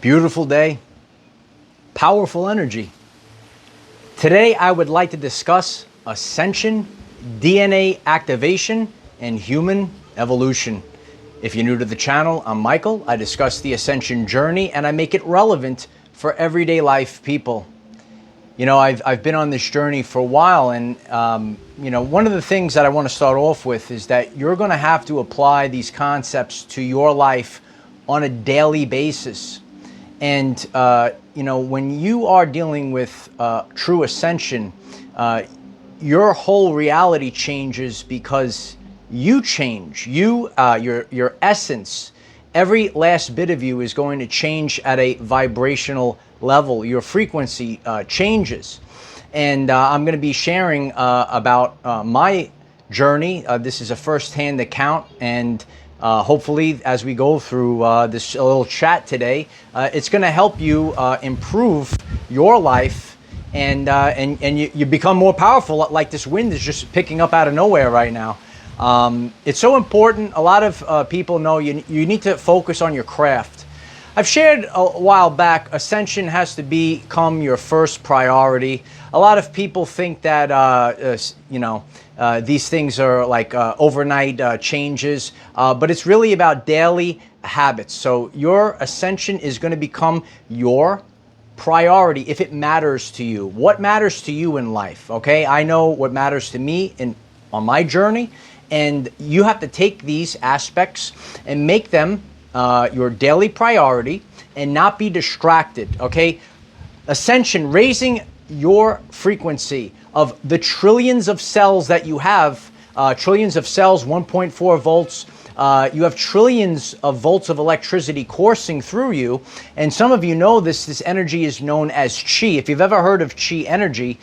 Beautiful day, powerful energy. Today I would like to discuss Ascension DNA Activation and Human Evolution. If you're new to the channel, I'm Michael. I discuss the Ascension journey and I make it relevant for everyday life people. You know, I've been on this journey for a while, and you know, one of the things that I want to start off with is that you're going to have to apply these concepts to your life on a daily basis. And you know, when you are dealing with true ascension, your whole reality changes because you change. Your essence, every last bit of you is going to change at a vibrational level. Your frequency changes. And I'm going to be sharing about my journey. This is a first-hand account, and hopefully as we go through this little chat today, it's going to help you improve your life, and you become more powerful, like this wind is just picking up out of nowhere right now. It's so important. A lot of people know you need to focus on your craft. I've shared a while back, Ascension has to become your first priority. A lot of people think that, you know, these things are like overnight changes, but it's really about daily habits. So your Ascension is going to become your priority if it matters to you. What matters to you in life? Okay, I know what matters to me on my journey, and you have to take these aspects and make them your daily priority and not be distracted. Okay, Ascension, raising your frequency of the trillions of cells that you have, trillions of cells, 1.4 volts. You have trillions of volts of electricity coursing through you, and some of you know this energy is known as chi. If you've ever heard of chi energy,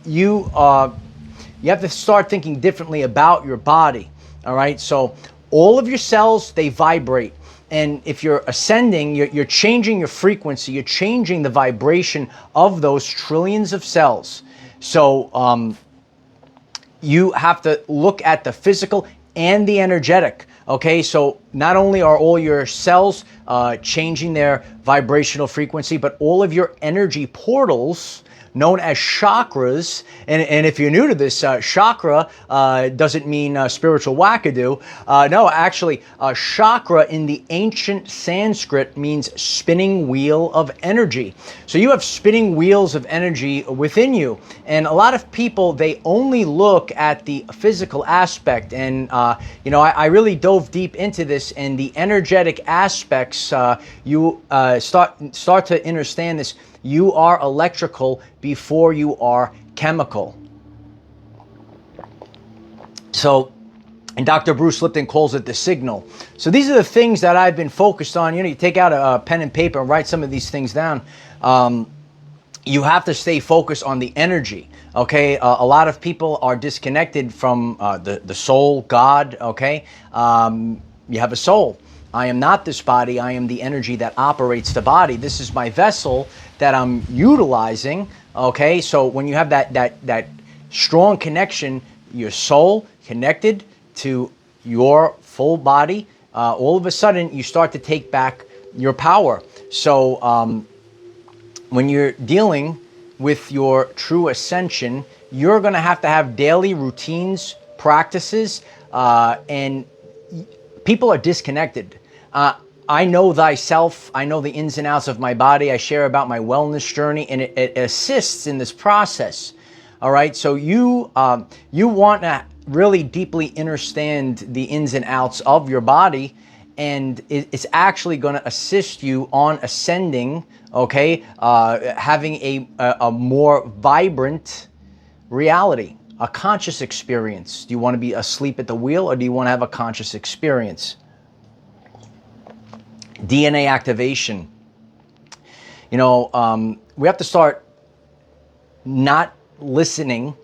you have to start thinking differently about your body. All right, so all of your cells, they vibrate. And if you're ascending, you're changing your frequency, you're changing the vibration of those trillions of cells. So you have to look at the physical and the energetic. Okay, so not only are all your cells changing their vibrational frequency, but all of your energy portals, known as chakras, and if you're new to this, chakra doesn't mean spiritual wackadoo. No, actually, chakra in the ancient Sanskrit means spinning wheel of energy. So you have spinning wheels of energy within you, and a lot of people, they only look at the physical aspect, and you know, I really dove deep into this, and the energetic aspects, you start to understand this. You are electrical before you are chemical. So, and Dr. Bruce Lipton calls it the signal. So these are the things that I've been focused on. You know, you take out a pen and paper and write some of these things down. You have to stay focused on the energy. Okay, a lot of people are disconnected from the soul, God. Okay, you have a soul. I am not this body. I am the energy that operates the body. This is my vessel that I'm utilizing. Okay, so when you have that strong connection, your soul connected to your full body, all of a sudden you start to take back your power. So when you're dealing with your true ascension, you're going to have daily routines, practices, and people are disconnected. I know thyself. I know the ins and outs of my body. I share about my wellness journey, and it assists in this process. All right, so you want to really deeply understand the ins and outs of your body, and it's actually going to assist you on ascending. Okay, having a more vibrant reality, a conscious experience. Do you want to be asleep at the wheel, or do you want to have a conscious experience? DNA activation. You know, we have to start not listening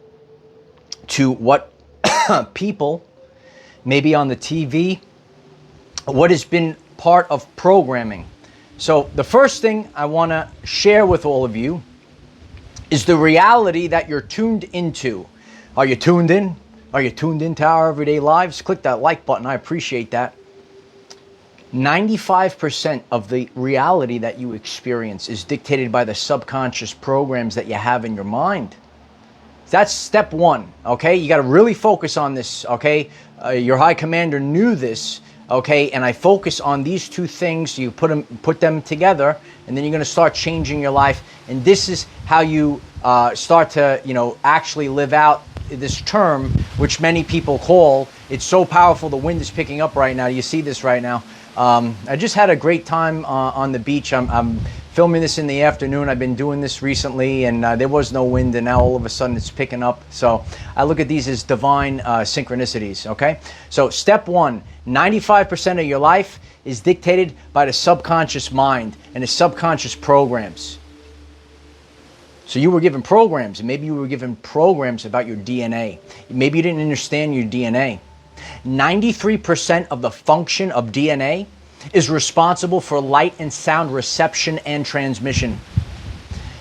to what people, maybe on the TV, what has been part of programming. So the first thing I want to share with all of you is the reality that you're tuned into. Are you tuned in? Are you tuned into our everyday lives? Click that like button. I appreciate that. 95% of the reality that you experience is dictated by the subconscious programs that you have in your mind. That's step one, okay? You got to really focus on this, okay? Your high commander knew this, okay? And I focus on these two things. You put them together, and then you're going to start changing your life. And this is how you start to, actually live out this term, which many people call. It's so powerful. The wind is picking up right now. You see this right now. I just had a great time on the beach. I'm filming this in the afternoon. I've been doing this recently, and there was no wind, and now all of a sudden it's picking up. So I look at these as divine synchronicities, okay? So step one, 95% of your life is dictated by the subconscious mind and the subconscious programs. So you were given programs, and maybe you were given programs about your DNA. Maybe you didn't understand your DNA. 93% of the function of DNA is responsible for light and sound reception and transmission.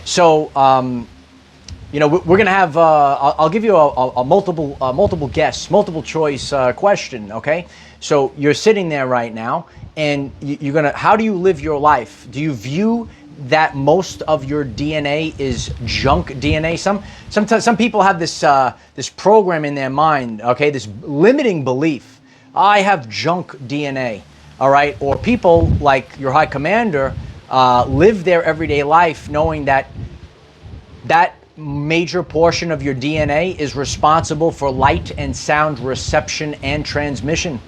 So, we're going to have, I'll give you a multiple guess, multiple choice question, okay? So you're sitting there right now, and you're going to, how do you live your life? Do you view that most of your DNA is junk DNA? Some people have this program in their mind, okay, this limiting belief. I have junk DNA, all right? Or people like your high commander live their everyday life knowing that major portion of your DNA is responsible for light and sound reception and transmission.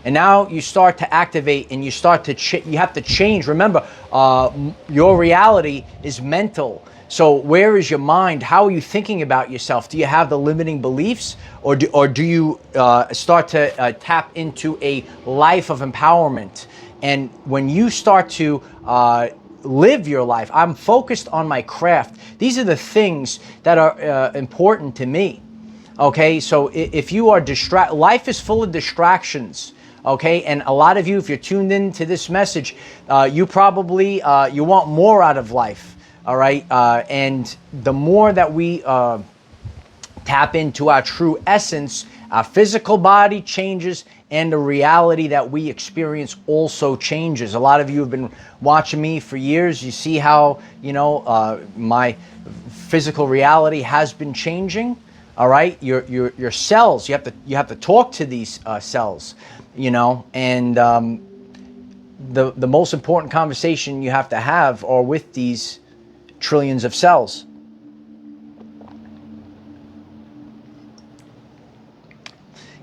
And now you start to activate, and you start to you have to change. Remember, your reality is mental. So where is your mind? How are you thinking about yourself? Do you have the limiting beliefs, or do you start to tap into a life of empowerment? And when you start to live your life, I'm focused on my craft. These are the things that are important to me. Okay, so if you are life is full of distractions. Okay, and a lot of you, if you're tuned in to this message, you probably you want more out of life. All right, and the more that we tap into our true essence, our physical body changes, and the reality that we experience also changes. A lot of you have been watching me for years. You see how my physical reality has been changing. All right, your cells. You have to talk to these cells. And the most important conversation you have to have are with these trillions of cells.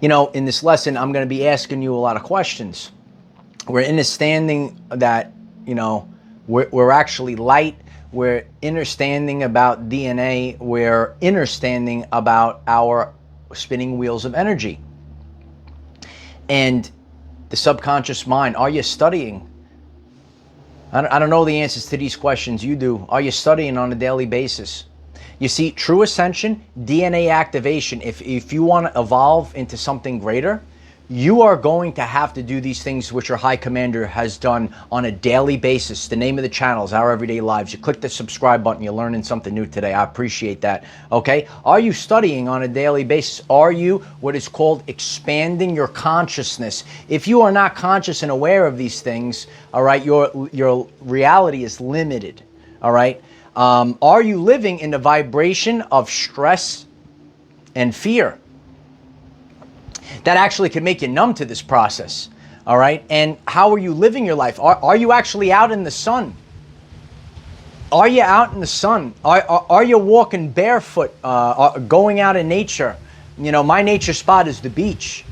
In this lesson, I'm going to be asking you a lot of questions. We're understanding that, we're actually light. We're understanding about DNA. We're understanding about our spinning wheels of energy. And the subconscious mind, are you studying? I don't know the answers to these questions. You do. Are you studying on a daily basis? You see, true ascension, DNA activation, if you want to evolve into something greater, you are going to have to do these things which your high commander has done on a daily basis. The name of the channel is Our Everyday Lives. You click the subscribe button, you're learning something new today. I appreciate that. Okay? Are you studying on a daily basis? Are you what is called expanding your consciousness? If you are not conscious and aware of these things, all right, your reality is limited. All right? Are you living in the vibration of stress and fear? That actually can make you numb to this process, all right? And how are you living your life? Are you actually out in the sun? Are you out in the sun? Are you walking barefoot, going out in nature? My nature spot is the beach,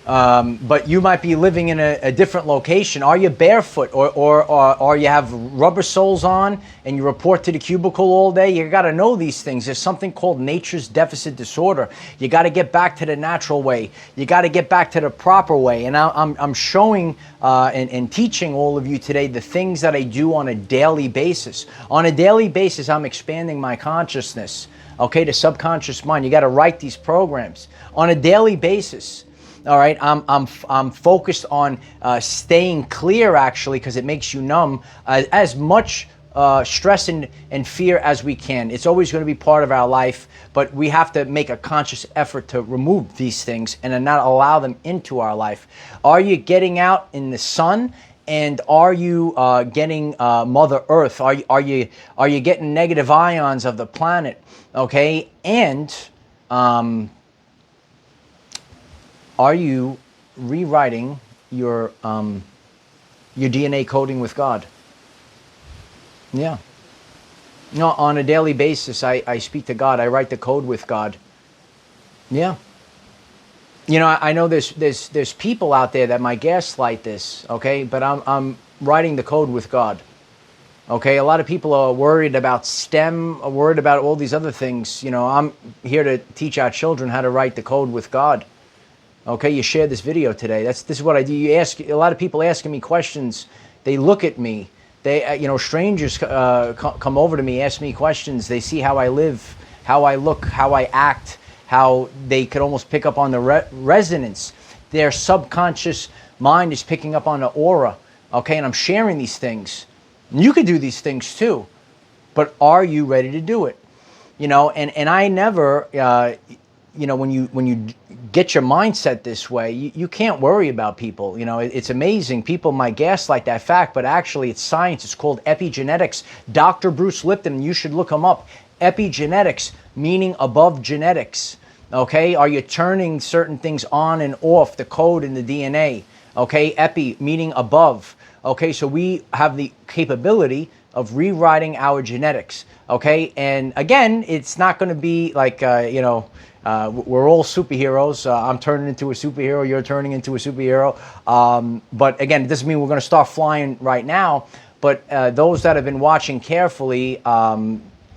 but you might be living in a different location. Are you barefoot, or you have rubber soles on and you report to the cubicle all day? You got to know these things. There's something called nature's deficit disorder. You got to get back to the natural way. You got to get back to the proper way. And I'm showing and teaching all of you today the things that I do on a daily basis. On a daily basis, I'm expanding my consciousness. Okay, the subconscious mind. You got to write these programs on a daily basis. All right, I'm focused on staying clear, actually, because it makes you numb, as much stress and fear as we can. It's always going to be part of our life, but we have to make a conscious effort to remove these things and not allow them into our life. Are you getting out in the sun And are you getting Mother Earth? Are you getting negative ions of the planet? Okay, and are you rewriting your DNA coding with God? Yeah. No, on a daily basis, I speak to God. I write the code with God. Yeah. You know, I know there's people out there that might gaslight this, okay? But I'm writing the code with God. Okay, a lot of people are worried about STEM, are worried about all these other things. You know, I'm here to teach our children how to write the code with God. Okay, you shared this video today. This is what I do. You ask a lot of people asking me questions. They look at me. They, you know, strangers come over to me, ask me questions. They see how I live, how I look, how I act, how they could almost pick up on the resonance. Their subconscious mind is picking up on the aura. Okay, and I'm sharing these things. And you could do these things too, but are you ready to do it? You know, and I never, you know, when you get your mindset this way, you can't worry about people. You know, it's amazing. People might gaslight that fact, but actually it's science. It's called epigenetics. Dr. Bruce Lipton, you should look him up. Epigenetics, meaning above genetics. Okay, are you turning certain things on and off, the code in the DNA? Okay, epi, meaning above. Okay, so we have the capability of rewriting our genetics. Okay, and again, it's not going to be like, you know, we're all superheroes. I'm turning into a superhero. You're turning into a superhero. But again, it doesn't mean we're going to start flying right now. But those that have been watching carefully,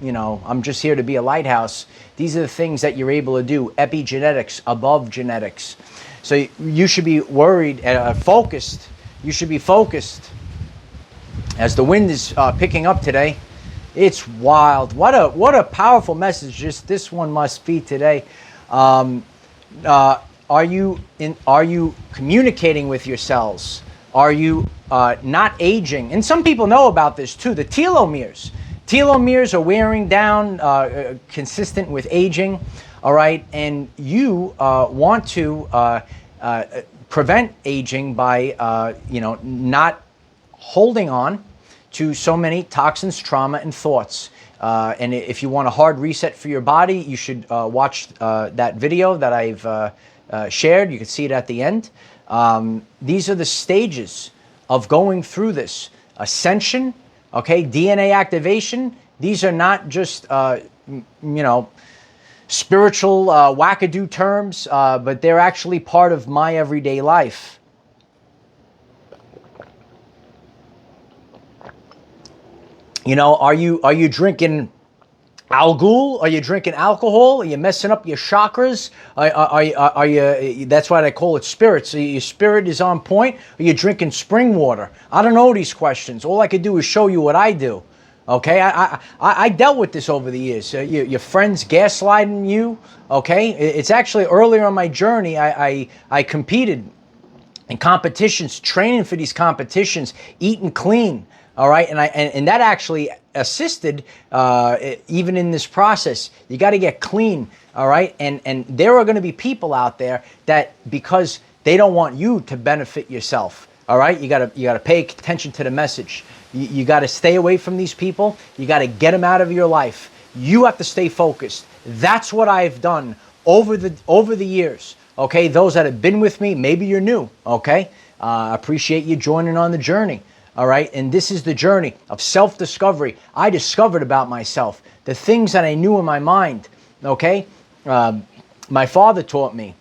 you know, I'm just here to be a lighthouse. These are the things that you're able to do. Epigenetics, above genetics. So you should be worried, focused. You should be focused. As the wind is picking up today, it's wild. What a powerful message just this one must be today. Are you communicating with your cells? Are you not aging? And some people know about this too. The telomeres. Telomeres are wearing down, consistent with aging. All right, and you want to prevent aging by you know, not holding on to so many toxins, trauma, and thoughts. And if you want a hard reset for your body, you should watch that video that I've shared. You can see it at the end. These are the stages of going through this. Ascension, okay, DNA activation. These are not just, you know, spiritual wackadoo terms, but they're actually part of my everyday life. You know, are you drinking alcohol? Are you drinking alcohol? Are you messing up your chakras? Are you? That's why they call it spirit. So your spirit is on point. Are you drinking spring water? I don't know these questions. All I could do is show you what I do. Okay, I dealt with this over the years. Your friends gaslighting you. Okay, it's actually earlier on my journey. I competed in competitions, training for these competitions, eating clean. All right, and that actually assisted even in this process. You got to get clean. All right, and there are going to be people out there that, because they don't want you to benefit yourself. All right, you got to pay attention to the message. You got to stay away from these people. You got to get them out of your life. You have to stay focused. That's what I've done over the years. Okay, those that have been with me, maybe you're new. Okay, appreciate you joining on the journey. All right, and this is the journey of self-discovery. I discovered about myself the things that I knew in my mind. Okay, my father taught me.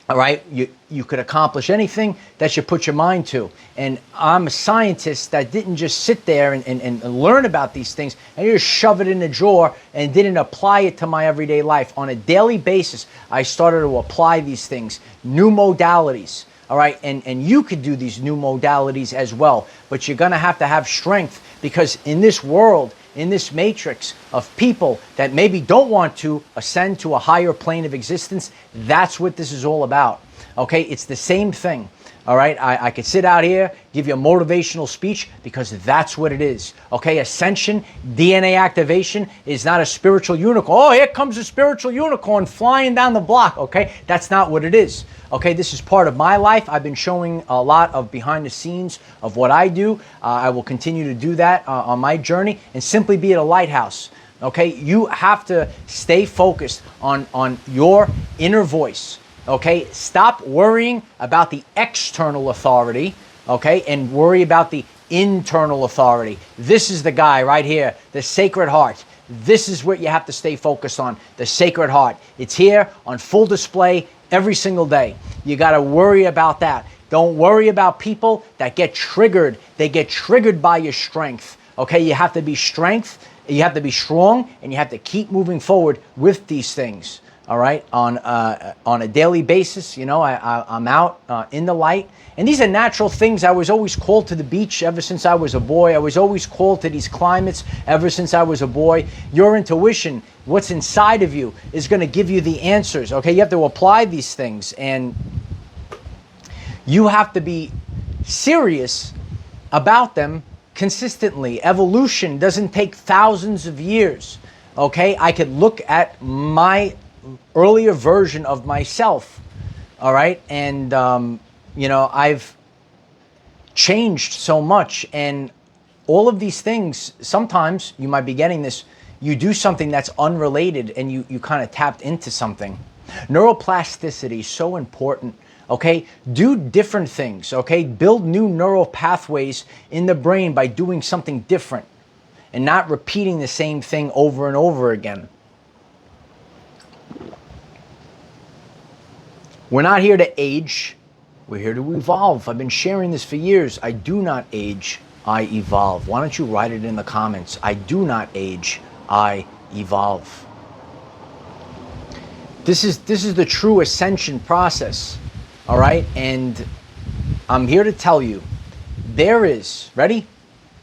All right, you could accomplish anything that you put your mind to. And I'm a scientist that didn't just sit there and learn about these things and just shove it in a drawer and didn't apply it to my everyday life. On a daily basis, I started to apply these things, new modalities. All right, and you could do these new modalities as well, but you're going to have strength, because in this world, in this matrix of people that maybe don't want to ascend to a higher plane of existence, that's what this is all about. Okay, it's the same thing. All right, I could sit out here, give you a motivational speech because that's what it is. Okay, Ascension DNA activation is not a spiritual unicorn. Oh, here comes a spiritual unicorn flying down the block. Okay, that's not what it is. Okay, this is part of my life. I've been showing a lot of behind the scenes of what I do. I will continue to do that on my journey and simply be at a lighthouse. Okay, you have to stay focused on your inner voice. Okay, stop worrying about the external authority, okay, and worry about the internal authority. This is the guy right here, the Sacred Heart. This is what you have to stay focused on, the Sacred Heart. It's here on full display every single day. You got to worry about that. Don't worry about people that get triggered. They get triggered by your strength. Okay, you have to be you have to be strong, and you have to keep moving forward with these things. All right, on a daily basis, you know, I'm out in the light. And these are natural things. I was always called to the beach ever since I was a boy. I was always called to these climates ever since I was a boy. Your intuition, what's inside of you, is going to give you the answers. Okay, you have to apply these things. And you have to be serious about them consistently. Evolution doesn't take thousands of years. Okay, I could look at my earlier version of myself, all right, and you know, I've changed so much, and all of these things, sometimes you might be getting this, you do something that's unrelated and you kind of tapped into something. Neuroplasticity is so important. Okay, do different things. Okay, build new neural pathways in the brain by doing something different and not repeating the same thing over and over again. We're not here to age. We're here to evolve. I've been sharing this for years. I do not age. I evolve. Why don't you write it in the comments? I do not age. I evolve. This is the true ascension process. All right? And I'm here to tell you, there is, ready?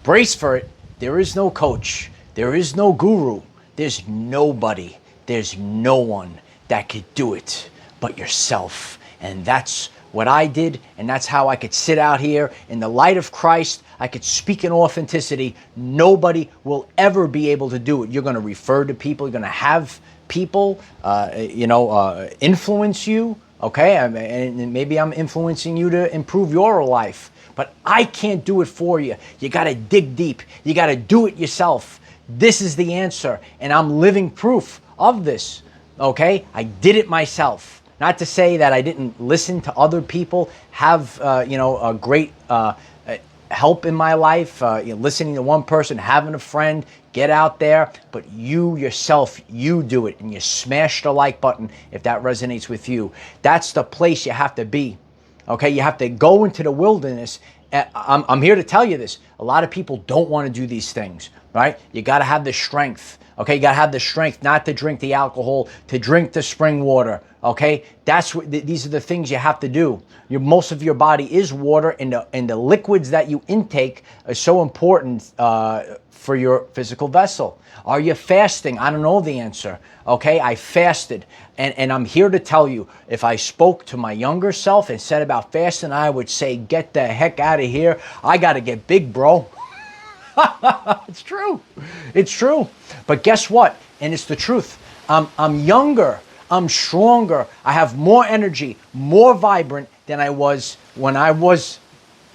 Brace for it. There is no coach. There is no guru. There's nobody. There's no one that could do it but yourself. And that's what I did, and that's how I could sit out here in the light of Christ. I could speak in authenticity. Nobody will ever be able to do it. You're going to refer to people. You're going to have people, influence you. Okay, and maybe I'm influencing you to improve your life, but I can't do it for you. You got to dig deep. You got to do it yourself. This is the answer, and I'm living proof of this. Okay, I did it myself. Not to say that I didn't listen to other people, have a great help in my life, listening to one person, having a friend, get out there, but you yourself, you do it, and you smash the like button if that resonates with you. That's the place you have to be. Okay, you have to go into the wilderness. I'm here to tell you this. A lot of people don't want to do these things, right? You got to have the strength. Okay, you got to have the strength not to drink the alcohol, to drink the spring water. Okay, that's what these are the things you have to do. Most of your body is water, and the liquids that you intake are so important for your physical vessel. Are you fasting? I don't know the answer. Okay, I fasted, and I'm here to tell you, if I spoke to my younger self and said about fasting, I would say, get the heck out of here. I got to get big, bro. It's true. It's true. But guess what? And it's the truth. I'm younger. I'm stronger. I have more energy, more vibrant than I was when I was,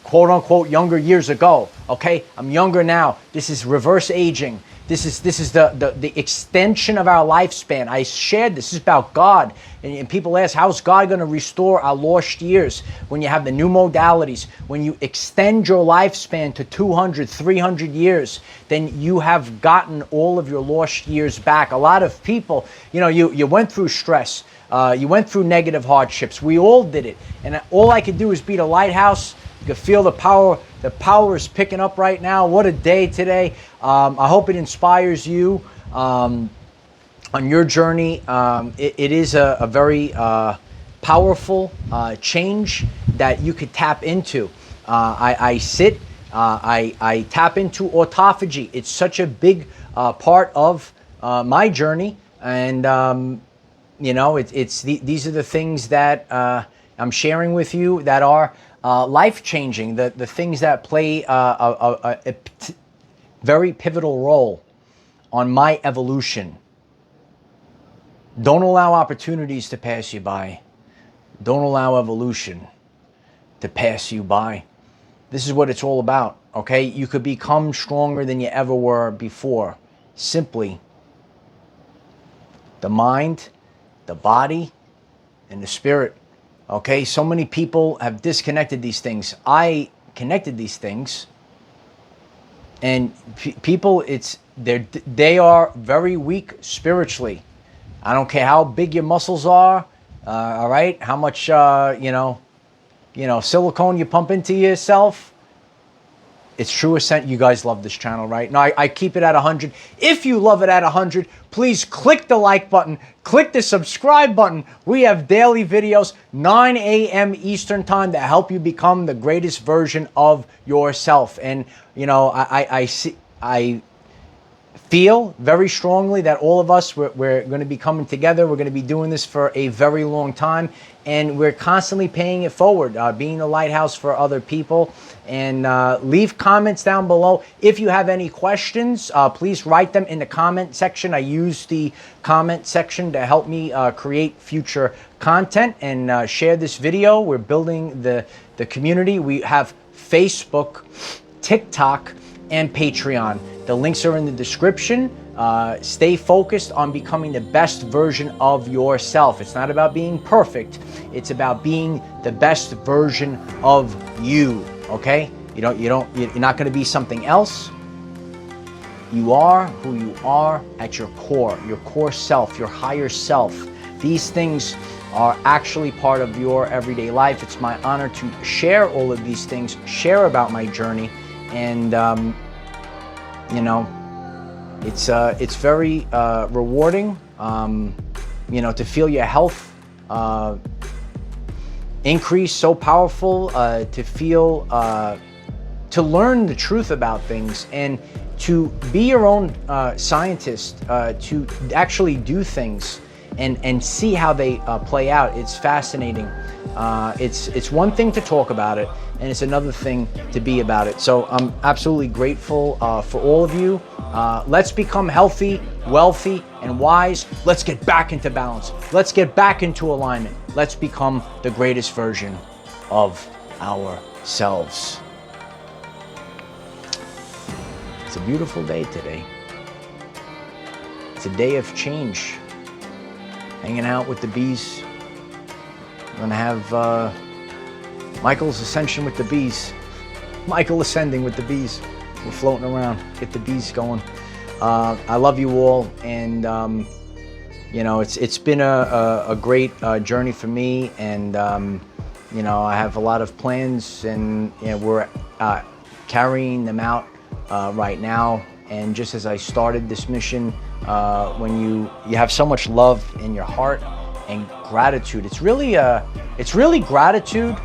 quote unquote, younger years ago. Okay? I'm younger now. This is reverse aging. This is the extension of our lifespan. I shared this is about God. And people ask, how's God going to restore our lost years? When you have the new modalities, when you extend your lifespan to 200, 300 years, then you have gotten all of your lost years back. A lot of people, you went through stress. You went through negative hardships. We all did it. And all I could do is be the lighthouse. You can feel the power. The power is picking up right now. What a day today. I hope it inspires you on your journey. It is a very powerful change that you could tap into. I tap into autophagy. It's such a big part of my journey. And, these are the things that I'm sharing with you that are life-changing, the things that play a very pivotal role on my evolution. Don't allow opportunities to pass you by. Don't allow evolution to pass you by. This is what it's all about, okay? You could become stronger than you ever were before. Simply the mind, the body, and the spirit. Okay, so many people have disconnected these things. I connected these things, and people, they are very weak spiritually. I don't care how big your muscles are, all right, how much silicone you pump into yourself. It's true ascent. You guys love this channel, right? No, I keep it at 100. If you love it at 100, please click the like button, click the subscribe button. We have daily videos, 9 a.m. Eastern time, that help you become the greatest version of yourself. And I feel very strongly that all of us, we're going to be coming together. We're going to be doing this for a very long time, and we're constantly paying it forward, being a lighthouse for other people. And leave comments down below. If you have any questions, please write them in the comment section. I use the comment section to help me create future content and share this video. We're building the community. We have Facebook, TikTok, and Patreon. The links are in the description. Stay focused on becoming the best version of yourself. It's not about being perfect. It's about being the best version of you. Okay? You're not going to be something else. You are who you are at your core self, your higher self. These things are actually part of your everyday life. It's my honor to share all of these things, share about my journey, and it's very rewarding, to feel your health increase so powerful, to feel, to learn the truth about things, and to be your own scientist, to actually do things and see how they play out. It's fascinating. It's one thing to talk about it, and it's another thing to be about it. So I'm absolutely grateful for all of you. Let's become healthy, wealthy, and wise. Let's get back into balance. Let's get back into alignment. Let's become the greatest version of ourselves. It's a beautiful day today. It's a day of change. Hanging out with the bees. We're gonna have Michael's ascension with the bees. Michael ascending with the bees. We're floating around, get the bees going. I love you all, and it's been a great journey for me, and I have a lot of plans, and we're carrying them out right now. And just as I started this mission, when you have so much love in your heart and gratitude, it's really gratitude.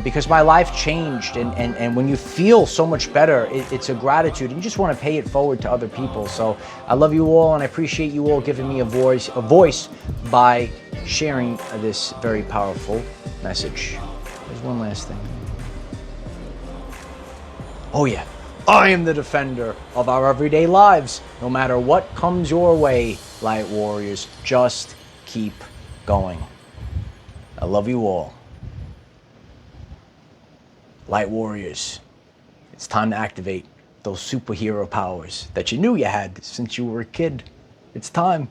Because my life changed, and when you feel so much better, it's a gratitude, and you just want to pay it forward to other people. So I love you all, and I appreciate you all giving me a voice by sharing this very powerful message. There's one last thing. Oh yeah, I am the defender of our everyday lives. No matter what comes your way, light warriors, just keep going. I love you all. Light warriors, it's time to activate those superhero powers that you knew you had since you were a kid. It's time.